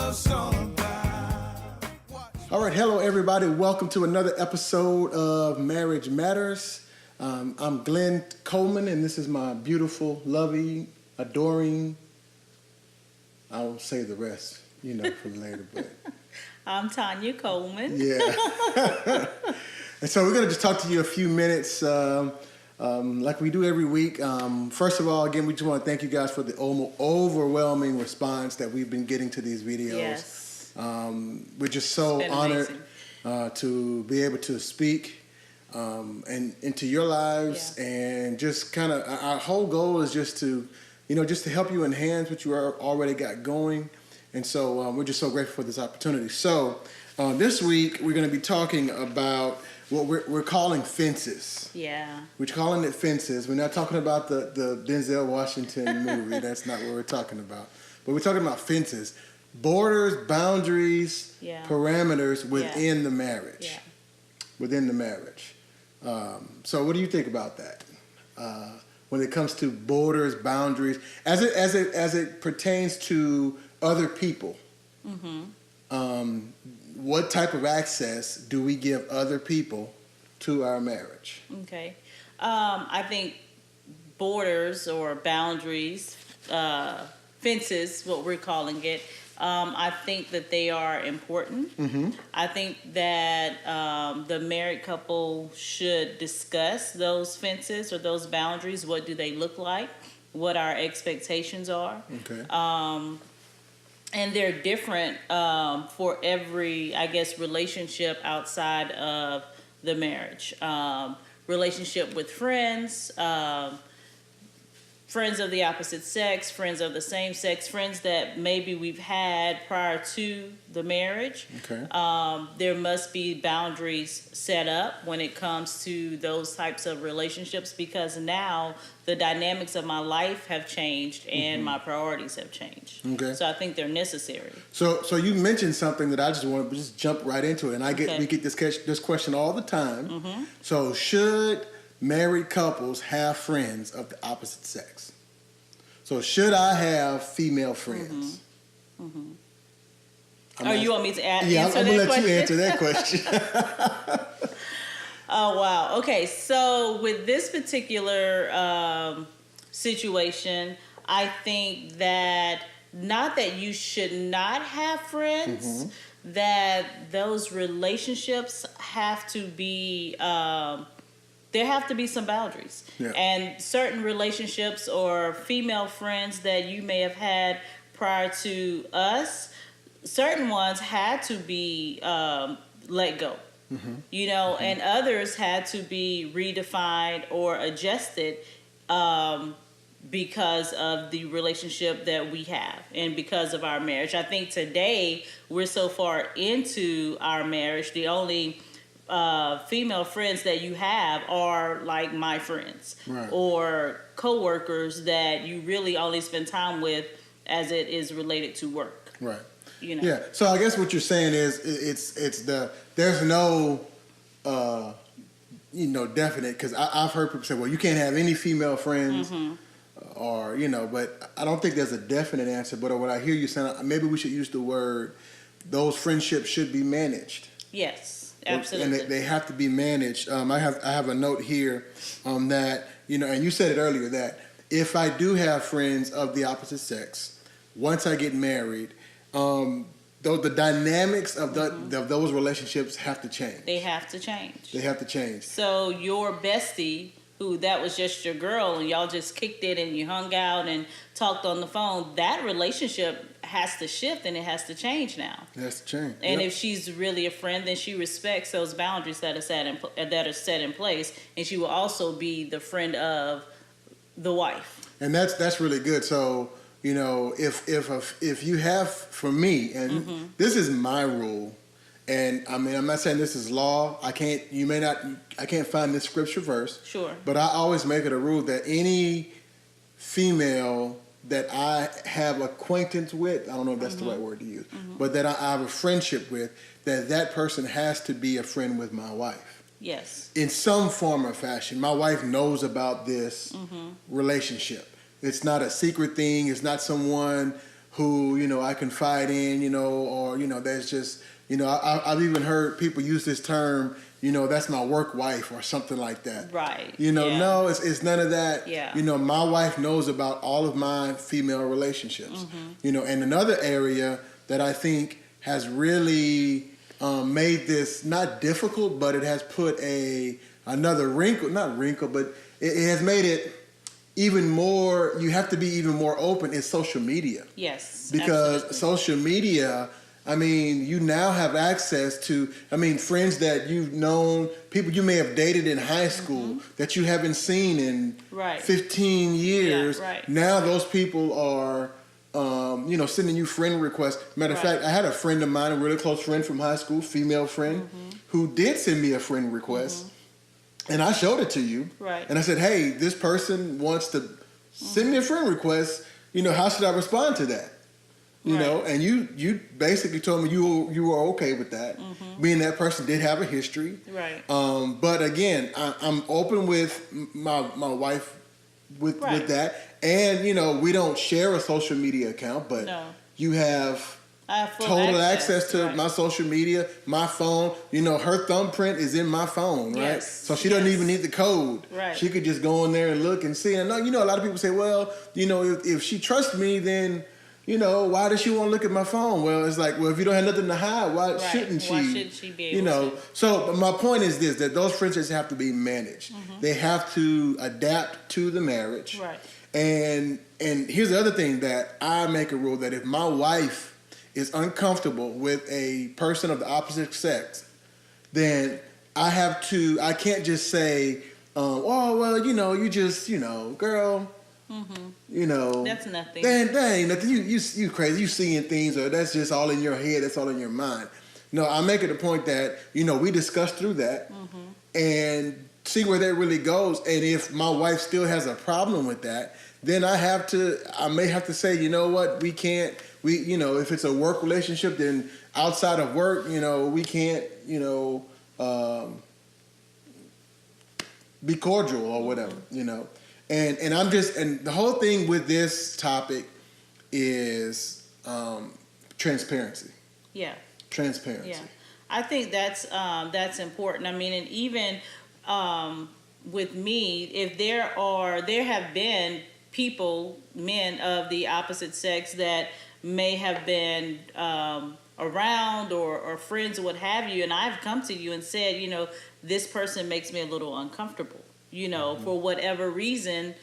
All right, hello everybody. Welcome to another episode of Marriage Matters. I'm Glenn Coleman, and this is my beautiful, loving, adoring. I won't say the rest, for later. But I'm Tanya Coleman. Yeah. And so we're gonna just talk to you a few minutes, like we do every week. First of all, again, we just want to thank you guys for the overwhelming response that we've been getting to these videos. Yes. We're just so honored to be able to speak and into your lives, and just kind of our whole goal is just to, just to help you enhance what you already got going. And so we're just so grateful for this opportunity. So this week we're going to be talking about what we're calling fences. Yeah. We're calling it fences. We're not talking about the Denzel Washington movie. That's not what we're talking about. But we're talking about fences. Borders, boundaries, parameters within the marriage. Yeah. Within the marriage. So what do you think about that? When it comes to borders, boundaries, as it pertains to other people, what type of access do we give other people to our marriage? Okay. I think borders or boundaries, fences, what we're calling it, I think that they are important. Mm-hmm. I think that the married couple should discuss those fences or those boundaries. What do they look like? What our expectations are. Okay. And they're different for every, I guess, relationship outside of the marriage. Relationship with friends, friends of the opposite sex, friends of the same sex, friends that maybe we've had prior to the marriage. Okay. There must be boundaries set up when it comes to those types of relationships, because now the dynamics of my life have changed and my priorities have changed. Okay. So I think they're necessary. So you mentioned something that I just want to just jump right into it, and we get this question all the time. Mm-hmm. So should married couples have friends of the opposite sex? So should I have female friends? Mm-hmm. Mm-hmm. You want me to answer that question? Yeah, I'm going to let you answer that question. Oh, wow. Okay, so with this particular situation, I think that not that you should not have friends, that those relationships have to be... there have to be some boundaries. Yeah. And certain relationships or female friends that you may have had prior to us, certain ones had to be let go. Mm-hmm. And others had to be redefined or adjusted because of the relationship that we have and because of our marriage. I think today we're so far into our marriage, the only female friends that you have are like my friends, right, or coworkers that you really only spend time with as it is related to work. Right. Yeah. So I guess what you're saying is there's no definite, because I've heard people say, well, you can't have any female friends, or but I don't think there's a definite answer. But what I hear you saying, maybe we should use the word, those friendships should be managed. Yes. Absolutely. And they have to be managed. I have a note here that, and you said it earlier, that if I do have friends of the opposite sex, once I get married, the dynamics of those relationships have to change. They have to change. They have to change. So your bestie, who that was just your girl and y'all just kicked it and you hung out and talked on the phone, that relationship has to shift and it has to change now. It has to change. And if she's really a friend, then she respects those boundaries that are set in place, and she will also be the friend of the wife. And that's really good. So if you have, for me, and this is my rule, and I mean, I'm not saying this is law. I can't find this scripture verse. Sure. But I always make it a rule that any female that I have acquaintance with, I don't know if that's the right word to use, but that I have a friendship with, that person has to be a friend with my wife. Yes. In some form or fashion. My wife knows about this relationship. It's not a secret thing. It's not someone who, I confide in, or, there's just, I've even heard people use this term, that's my work wife or something like that. Right. No, it's none of that. Yeah. My wife knows about all of my female relationships. And another area that I think has really made this not difficult, but it has put another wrinkle, not wrinkle, but it has made it even more, you have to be even more open, is social media. Yes. Because absolutely. social media, you now have access to, friends that you've known, people you may have dated in high school that you haven't seen in 15 years. Yeah, right. Now those people are, sending you friend requests. Matter of fact, I had a friend of mine, a really close friend from high school, female friend, who did send me a friend request. And I showed it to you. Right. And I said, hey, this person wants to send me a friend request. How should I respond to that? And you basically told me you were okay with that, being that person did have a history. Right. But again, I'm open with my wife with that. And, we don't share a social media account, but you have total access to my social media, my phone. Her thumbprint is in my phone, right? Yes. So she doesn't even need the code. Right. She could just go in there and look and see. And a lot of people say, well, if she trusts me, then, why does she want to look at my phone? Well, it's like, well, if you don't have nothing to hide, why shouldn't she? Why should she be able to? So my point is this, that those friendships have to be managed. They have to adapt to the marriage. Right. And here's the other thing that I make a rule, that if my wife is uncomfortable with a person of the opposite sex, then I can't just say, oh, well, you just, girl, that's nothing. That ain't nothing. You crazy. You seeing things, or that's just all in your head. That's all in your mind. No, I make it a point that, we discuss through that and see where that really goes. And if my wife still has a problem with that, then I may have to say, you know what, we can't, if it's a work relationship, then outside of work, we can't, be cordial or whatever, And and the whole thing with this topic is transparency. Yeah. Transparency. Yeah. I think that's important. And even with me, if there have been people, men of the opposite sex, that may have been around or friends or what have you, and I've come to you and said, this person makes me a little uncomfortable. For whatever reason,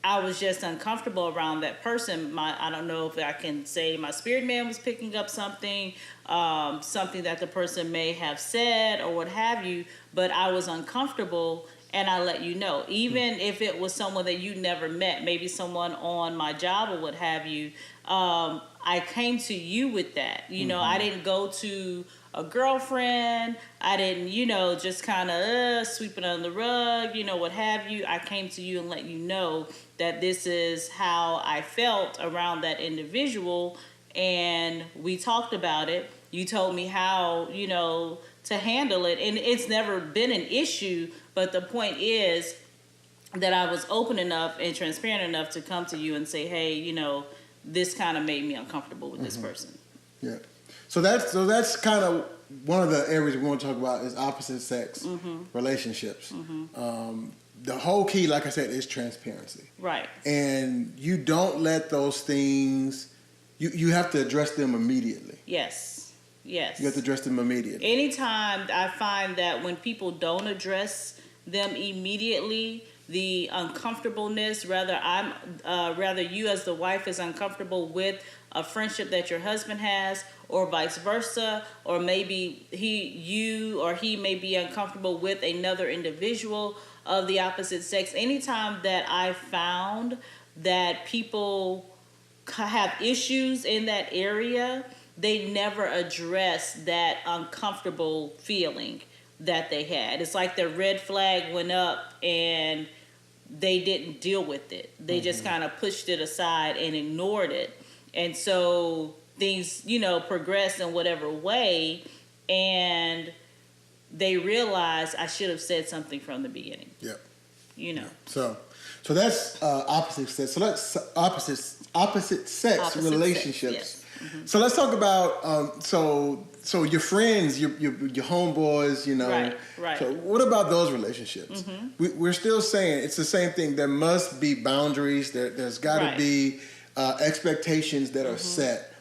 I was just uncomfortable around that person. I don't know if I can say my spirit man was picking up something that the person may have said or what have you, but I was uncomfortable. And I let you know, even if it was someone that you never met, maybe someone on my job or what have you, I came to you with that. I didn't go to a girlfriend. I didn't, just kind of sweep it under the rug, what have you. I came to you and let you know that this is how I felt around that individual. And we talked about it. You told me how, to handle it. And it's never been an issue. But the point is that I was open enough and transparent enough to come to you and say, hey, this kind of made me uncomfortable with this person. Yeah. So that's kind of one of the areas we want to talk about is opposite sex relationships. The whole key, like I said, is transparency. Right. And you don't let those things, you have to address them immediately. Yes. Yes. You have to address them immediately. Anytime I find that when people don't address them immediately, the uncomfortableness, rather you as the wife is uncomfortable with a friendship that your husband has, or vice versa, or maybe he may be uncomfortable with another individual of the opposite sex. Anytime that I found that people have issues in that area, they never address that uncomfortable feeling that they had. It's like the red flag went up and they didn't deal with it. They just kind of pushed it aside and ignored it. And so things, progressed in whatever way, and they realized I should have said something from the beginning. Yep. Yeah. So that's opposite sex. So let's opposite opposite sex Opposite relationships. sex, yes. So let's talk about so your friends, your homeboys, you know. Right, right. So what about those relationships? We're still saying it's the same thing. There must be boundaries. There's got to Right. be expectations that are set.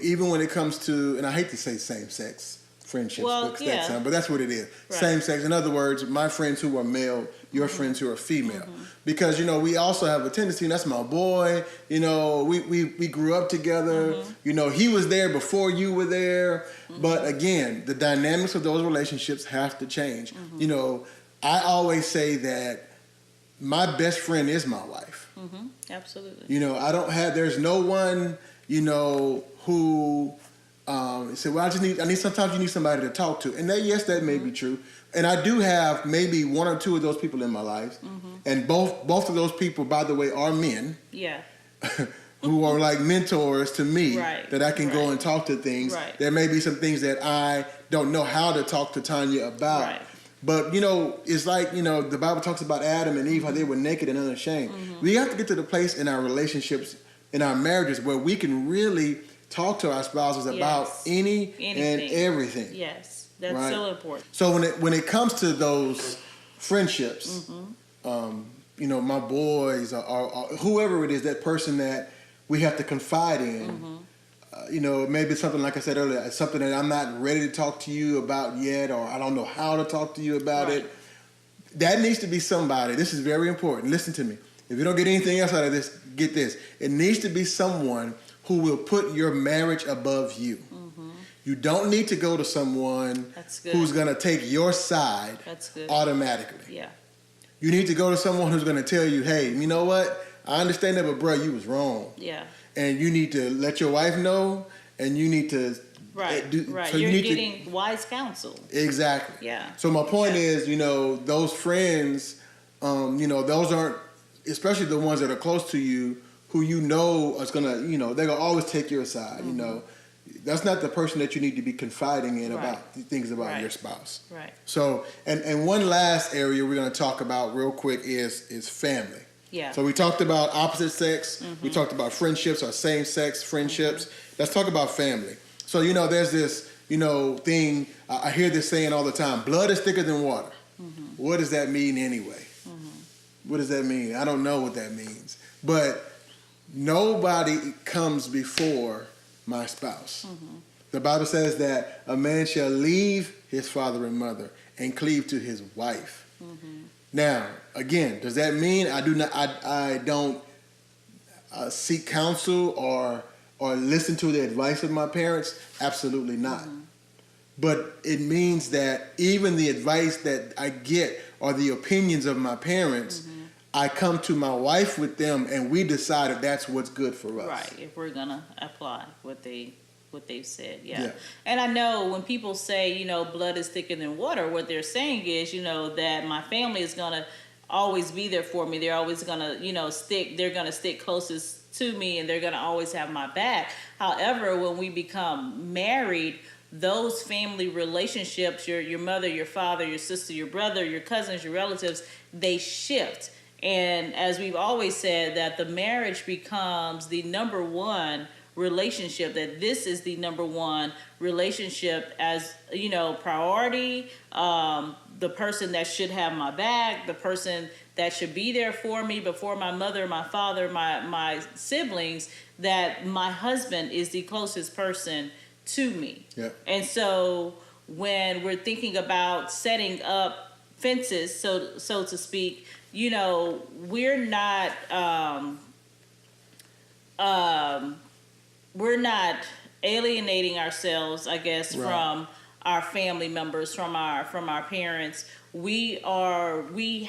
Even when it comes to, and I hate to say same sex friendships, Well, because yeah. but that's what it is. Right. Same sex. In other words, my friends who are male, your friends who are female. Because, you know, we also have a tendency, and that's my boy, you know, we grew up together, you know, he was there before you were there. But again, the dynamics of those relationships have to change. You know, I always say that my best friend is my wife. Absolutely. You know, there's no one, you know, who said, well, sometimes you need somebody to talk to. And yes, that may be true. And I do have maybe one or two of those people in my life. And both of those people, by the way, are men. Yeah. Who are like mentors to me, Right. that I can go Right. and talk to things. Right. There may be some things that I don't know how to talk to Tanya about. Right. But, you know, it's like, you know, the Bible talks about Adam and Eve, how they were naked and unashamed. We have to get to the place in our relationships, in our marriages, where we can really talk to our spouses about Yes. anything and everything. Yes. That's Right. so important. So when it comes to those friendships, you know, my boys or whoever it is, that person that we have to confide in, you know, maybe something like I said earlier, it's something that I'm not ready to talk to you about yet, or I don't know how to talk to you about Right. it. That needs to be somebody. This is very important. Listen to me. If you don't get anything else out of this, get this. It needs to be someone who will put your marriage above you. You don't need to go to someone That's good. who's going to take your side That's good. automatically. Yeah. You need to go to someone who's going to tell you, hey, you know what? I understand that, but bro, you was wrong. Yeah. And you need to let your wife know, and you need to Right. Right. So You're you need getting wise counsel. exactly. Yeah. So my point Yeah. is, you know, those friends, you know, those aren't, especially the ones that are close to you, who you know is gonna, you know, they're gonna always take your side. You know, that's not the person that you need to be confiding in about things about Right. your spouse. Right. So, and one last area we're gonna talk about real quick is family. Yeah. So we talked about opposite sex. We talked about friendships or same sex friendships. Let's talk about family. So, you know, there's this, you know, thing, I hear this saying all the time, blood is thicker than water. What does that mean anyway? What does that mean? I don't know what that means. But nobody comes before my spouse. The Bible says that a man shall leave his father and mother and cleave to his wife. Now, again, does that mean I don't seek counsel or listen to the advice of my parents? Absolutely not. But it means that even the advice that I get or the opinions of my parents, I come to my wife with them, and we decide if that's what's good for us. Right. If we're gonna apply what they've said, yeah. Yeah. And I know when people say, you know, blood is thicker than water, what they're saying is, you know, that my family is gonna always be there for me. They're always gonna, you know, they're gonna stick closest to me, and they're gonna always have my back. However, when we become married, those family relationships, your mother, your father, your sister, your brother, your cousins, your relatives, they shift. And as we've always said, that the marriage becomes the number one relationship, that this is the number one relationship as, you know, priority, the person that should have my back, the person that should be there for me before my mother, my father, my siblings, that my husband is the closest person to me. Yeah. And so when we're thinking about setting up fences, so to speak, you know, we're not alienating ourselves, I guess, Right. from our family members, from our parents. We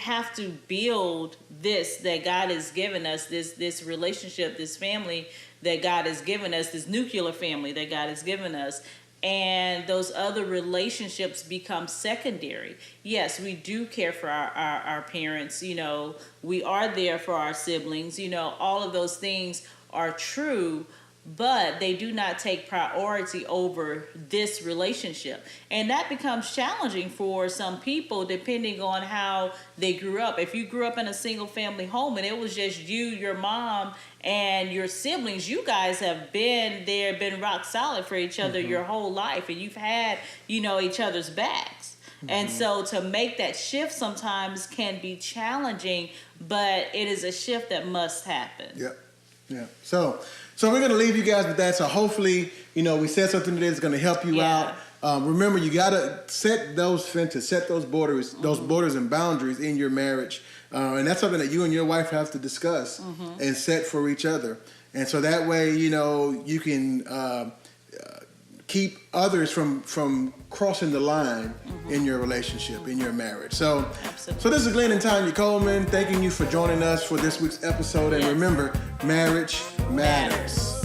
have to build this that God has given us, this relationship, this family that God has given us, this nuclear family that God has given us. And those other relationships become secondary. Yes, we do care for our parents, you know, we are there for our siblings, you know, all of those things are true, but they do not take priority over this relationship. And that becomes challenging for some people depending on how they grew up. If you grew up in a single family home and it was just you, your mom, and your siblings, you guys have been there, been rock solid for each other your whole life, and you've had, each other's backs. And so to make that shift sometimes can be challenging, but it is a shift that must happen. Yeah. So we're going to leave you guys with that. So hopefully, we said something today that's going to help you out. Remember, you got to set those fences, set those borders and boundaries in your marriage. And that's something that you and your wife have to discuss and set for each other. And so that way, you can keep others from crossing the line in your relationship, in your marriage. So this is Glenn and Tanya Coleman thanking you for joining us for this week's episode. And remember, marriage matters.